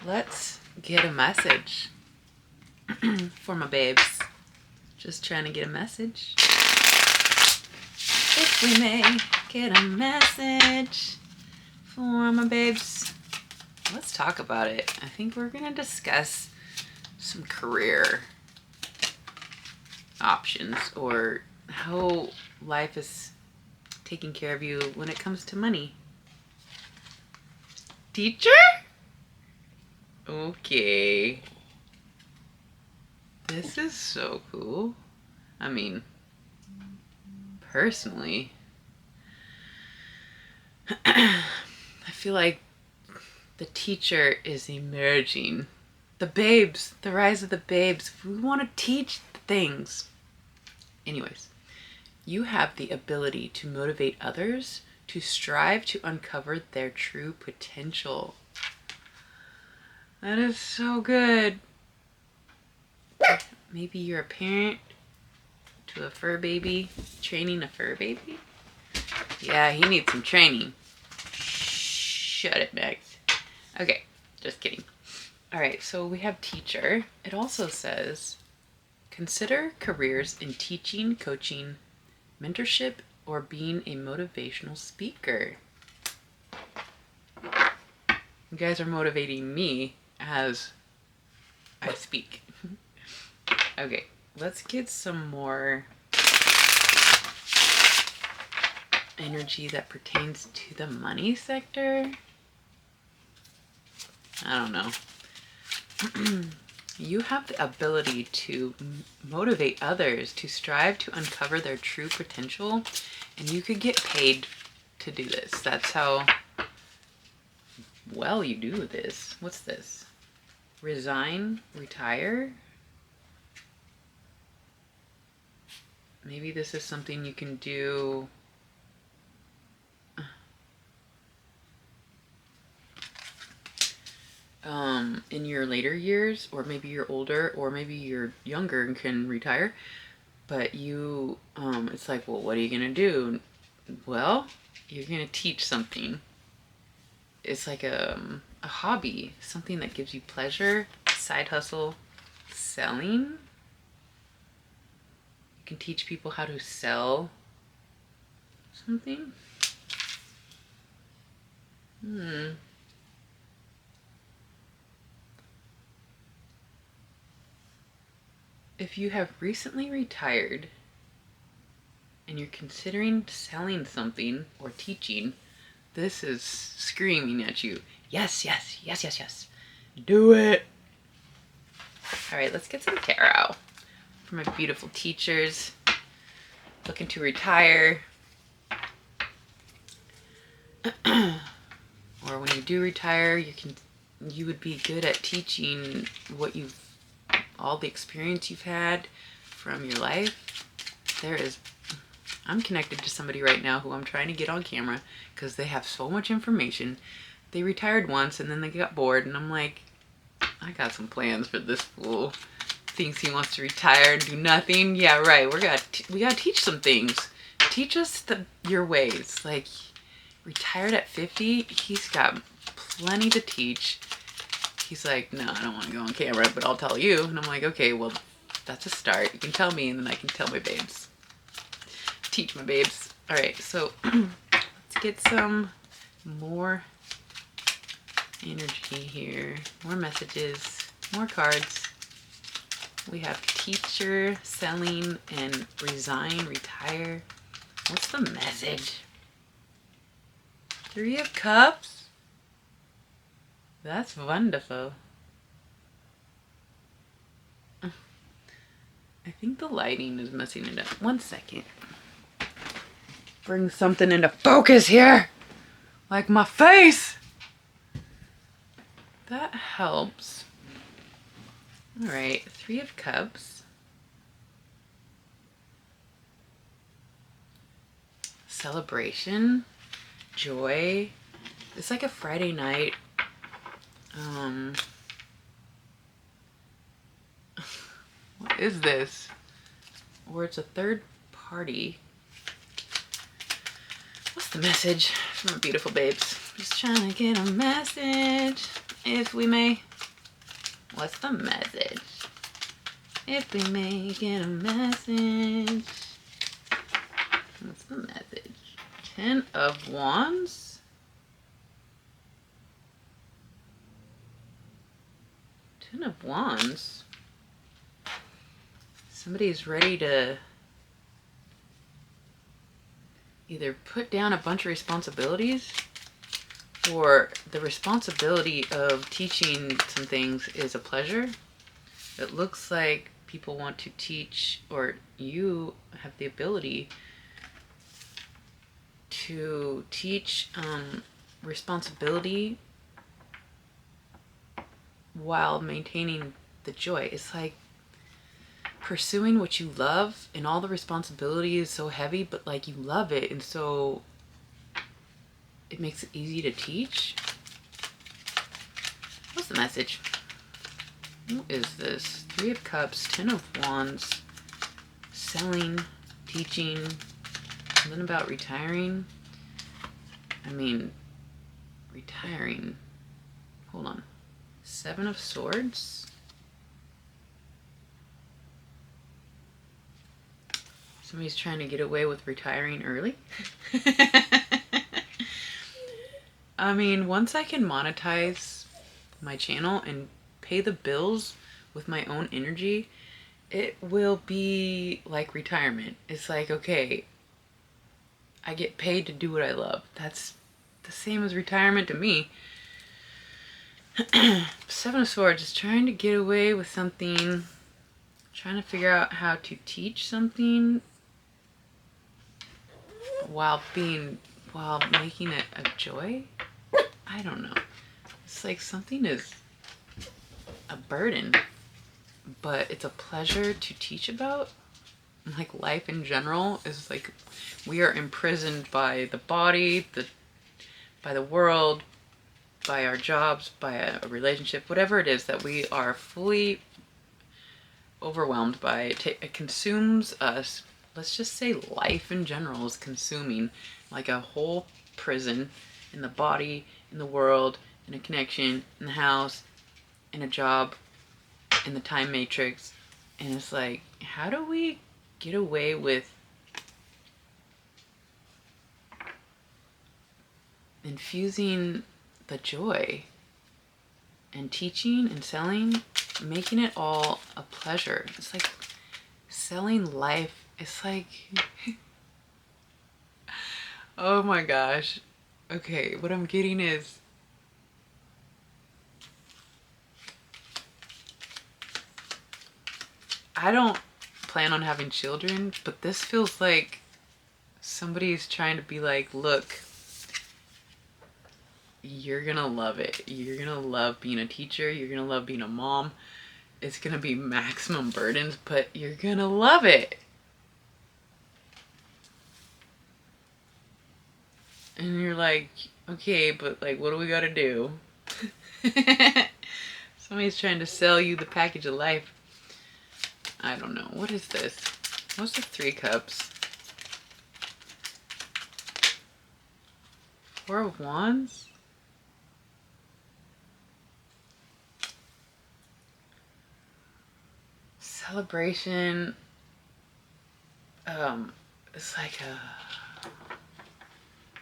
Let's get a message for my babes. Just trying to get a message. If we may get a message for my babes. Let's talk about it. I think we're going to discuss some career options or how life is taking care of you when it comes to money. Teacher? Okay. This is so cool. I mean, personally, I feel like the teacher is emerging. The babes, the rise of the babes. We want to teach things. Anyways, you have the ability to motivate others to strive to uncover their true potential. That is so good. Maybe you're a parent to a fur baby, training a fur baby. Yeah, he needs some training. Shut it, Max. Okay, just kidding. All right, so we have teacher. It also says, consider careers in teaching, coaching, mentorship, or being a motivational speaker. You guys are motivating me as I speak. Okay, let's get some more energy that pertains to the money sector. I don't know. You have the ability to motivate others to strive to uncover their true potential, and you could get paid to do this. That's how well you do this. What's this? Resign, retire? Maybe this is something you can do in your later years, or maybe you're older, or maybe you're younger and can retire, but you, it's like, well, what are you gonna do? Well, you're gonna teach something. It's like a hobby, something that gives you pleasure, side hustle, selling. You can teach people how to sell something. If you have recently retired and you're considering selling something or teaching, this is screaming at you. Yes, yes, yes, yes, yes. Do it. All right, let's get some tarot for my beautiful teachers looking to retire. Or when you do retire, you would be good at teaching what all the experience you've had from your life. I'm connected to somebody right now who I'm trying to get on camera because they have so much information. They retired once and then they got bored, and I'm like, I got some plans for this fool. Thinks he wants to retire and do nothing. Yeah, right. We gotta teach some things. Teach us your ways. Like, retired at 50, he's got plenty to teach. He's like, no, I don't want to go on camera, but I'll tell you. And I'm like, okay, well, that's a start. You can tell me, and then I can tell my babes. Teach my babes. All right, so let's get some more energy here. More messages, more cards. We have teacher, selling, and resign, retire. What's the message? 3 of Cups. That's wonderful. I think the lighting is messing it up. 1 second. Bring something into focus here. Like my face. That helps. All right, 3 of Cups. Celebration, joy. It's like a Friday night. What is this? Or it's a third party. What's the message from my beautiful babes? Just trying to get a message, if we may. What's the message? If we make it a message. What's the message? 10 of Wands? 10 of Wands? Somebody's ready to either put down a bunch of responsibilities, or the responsibility of teaching some things is a pleasure. It looks like people want to teach, or you have the ability to teach responsibility while maintaining the joy. It's like pursuing what you love, and all the responsibility is so heavy, but like you love it, and so it makes it easy to teach. What's the message? What is this? 3 of Cups, 10 of Wands, selling, teaching, something about retiring. I mean, retiring. Hold on. 7 of Swords. Somebody's trying to get away with retiring early. I mean, once I can monetize my channel and pay the bills with my own energy, it will be like retirement. It's like, okay, I get paid to do what I love. That's the same as retirement to me. 7 of Swords is trying to get away with something, trying to figure out how to teach something while making it a joy. I don't know. It's like something is a burden, but it's a pleasure to teach about. Like life in general is like we are imprisoned by the body, by the world, by our jobs, by a relationship, whatever it is that we are fully overwhelmed by. It consumes us. Let's just say life in general is consuming, like a whole prison in the body, in the world, in a connection, in the house, in a job, in the time matrix. And it's like, how do we get away with infusing the joy and teaching and selling, making it all a pleasure? It's like selling life. It's like, oh my gosh. Okay, what I'm getting is I don't plan on having children, but this feels like somebody's trying to be like, look, you're gonna love it. You're gonna love being a teacher. You're gonna love being a mom. It's gonna be maximum burdens, but you're gonna love it. And you're like, okay, but like, what do we gotta do? Somebody's trying to sell you the package of life. I don't know. What is this? What's the 3 Cups? 4 of Wands? Celebration. It's like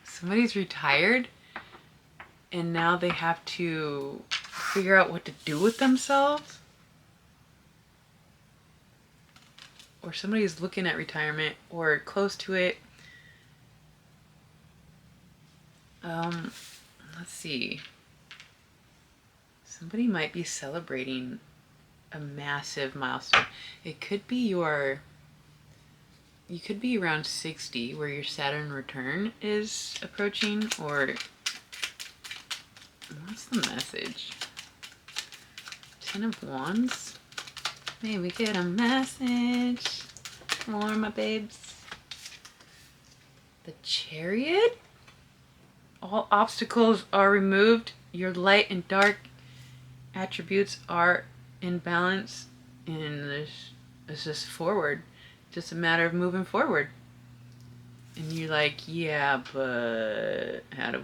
somebody's retired and now they have to figure out what to do with themselves. Or somebody's looking at retirement or close to it. Let's see. Somebody might be celebrating a massive milestone. It could be you could be around 60 where your Saturn return is approaching, or what's the message? 10 of Wands. May we get a message for my babes. The Chariot. All obstacles are removed. Your light and dark attributes are in balance, and it's just forward. Just a matter of moving forward. And you're like, yeah, but how do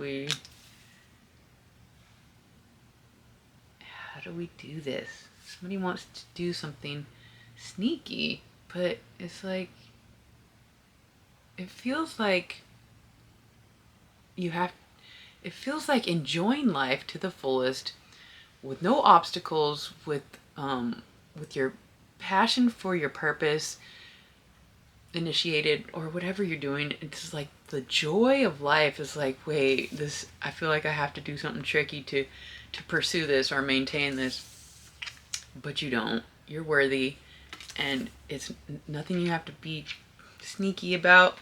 how do we do this? Somebody wants to do something sneaky, but it's like, it feels like it feels like enjoying life to the fullest with no obstacles, with your passion for your purpose initiated or whatever you're doing. It's like the joy of life is like, wait, this, I feel like I have to do something tricky to pursue this or maintain this, but you don't. You're worthy, and it's nothing you have to be sneaky about.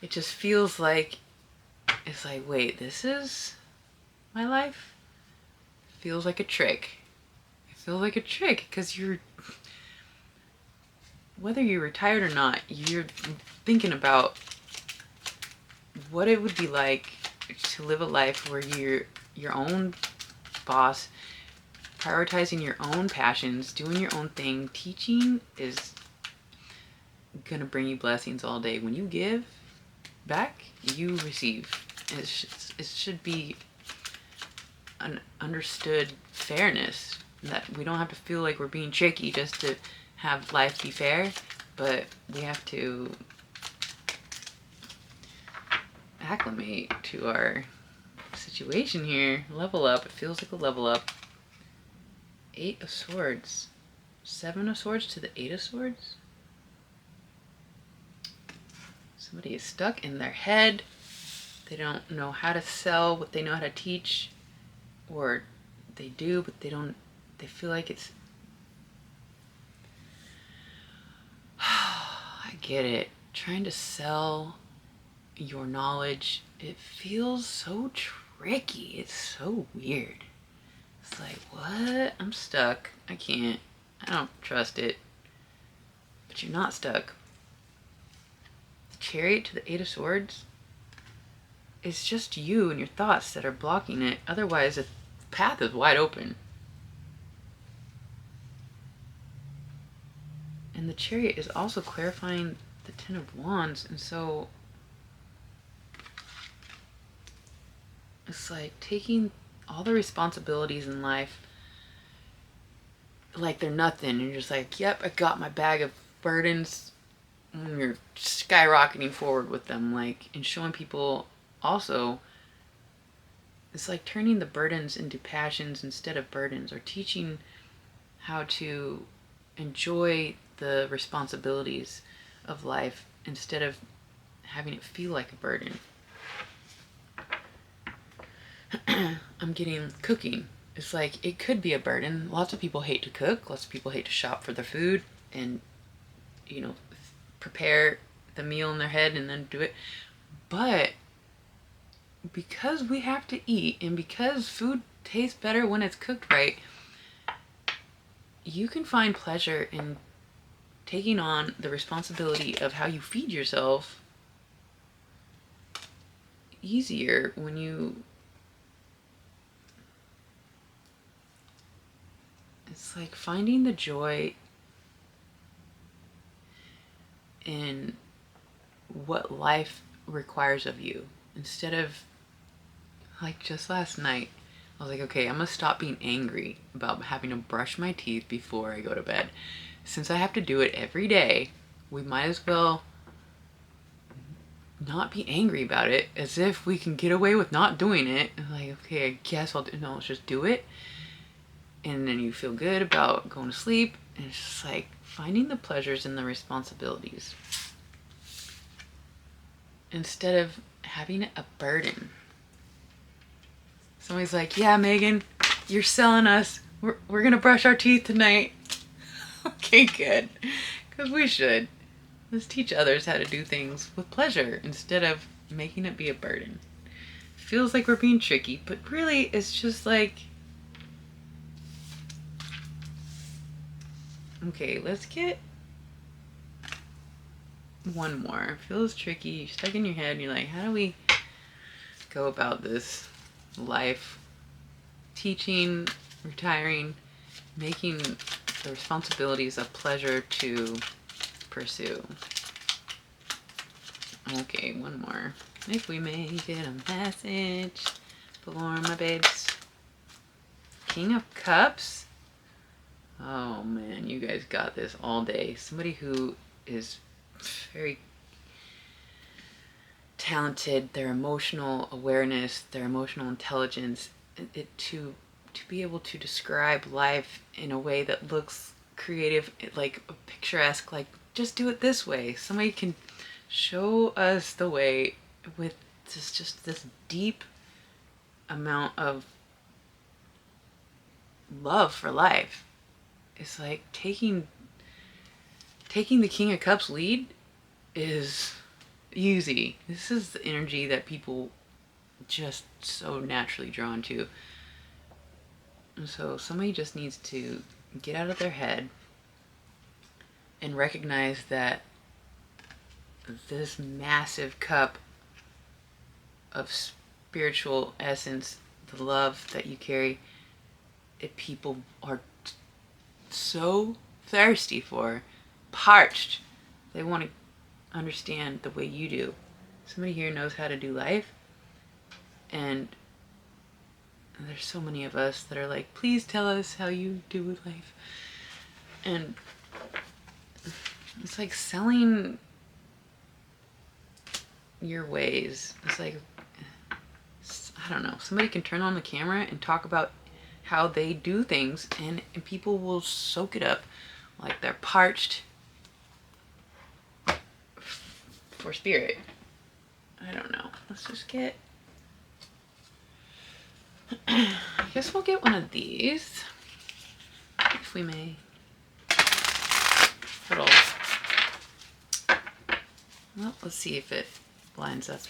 It just feels like, it's like, wait, this is my life? It feels like a trick. It feels like a trick because you're, whether you're retired or not, you're thinking about what it would be like to live a life where you're your own boss, prioritizing your own passions, doing your own thing. Teaching is gonna bring you blessings all day. When you give back, you receive. It should be an understood fairness, that we don't have to feel like we're being tricky just to have life be fair, but we have to acclimate to our situation here. Level up. It feels like a level up. 8 of Swords. 7 of Swords to the 8 of Swords. Somebody is stuck in their head. They don't know how to sell what they know how to teach, or they do, but they don't, they feel like it's, I get it. Trying to sell your knowledge, it feels so tricky. It's so weird. It's like, what? I'm stuck. I can't. I don't trust it. But you're not stuck. The Chariot to the 8 of Swords. It's just you and your thoughts that are blocking it. Otherwise, the path is wide open. And the Chariot is also clarifying the 10 of Wands. And so it's like taking all the responsibilities in life like they're nothing. And you're just like, yep, I got my bag of burdens. And you're skyrocketing forward with them. Like, and showing people also, it's like turning the burdens into passions instead of burdens, or teaching how to enjoy the responsibilities of life instead of having it feel like a burden. I'm getting cooking. It's like, it could be a burden. Lots of people hate to cook. Lots of people hate to shop for their food and, you know, prepare the meal in their head and then do it. But because we have to eat, and because food tastes better when it's cooked right, you can find pleasure in taking on the responsibility of how you feed yourself easier when you, it's like finding the joy in what life requires of you, instead of, like, just last night, I was like, okay, I'm gonna stop being angry about having to brush my teeth before I go to bed. Since I have to do it every day, we might as well not be angry about it, as if we can get away with not doing it. And like, okay, I guess I'll do, no, let's just do it. And then you feel good about going to sleep. And it's just like finding the pleasures in the responsibilities instead of having a burden. Somebody's like, yeah, Megan, you're selling us. We're gonna brush our teeth tonight. Okay, good. Because we should. Let's teach others how to do things with pleasure instead of making it be a burden. Feels like we're being tricky, but really it's just like, okay, let's get one more. Feels tricky. You're stuck in your head and you're like, how do we go about this life? Teaching, retiring, making the responsibilities a pleasure to pursue. Okay, one more. If we make it a message for my babes. King of Cups. Oh man, you guys got this all day. Somebody who is very talented, their emotional awareness, their emotional intelligence, to be able to describe life in a way that looks creative, like picturesque, like just do it this way. Somebody can show us the way with just this deep amount of love for life. It's like taking the King of Cups lead is easy. This is the energy that people just so naturally drawn to. And so somebody just needs to get out of their head and recognize that this massive cup of spiritual essence, the love that you carry, people are so thirsty for, parched. They want to understand the way you do. Somebody here knows how to do life, and there's so many of us that are like, please tell us how you do with life. And it's like selling your ways. It's like, I don't know, somebody can turn on the camera and talk about how they do things, and people will soak it up like they're parched for spirit. I don't know. Let's just get, I guess we'll get one of these, if we may. Little, well, let's see if it lines up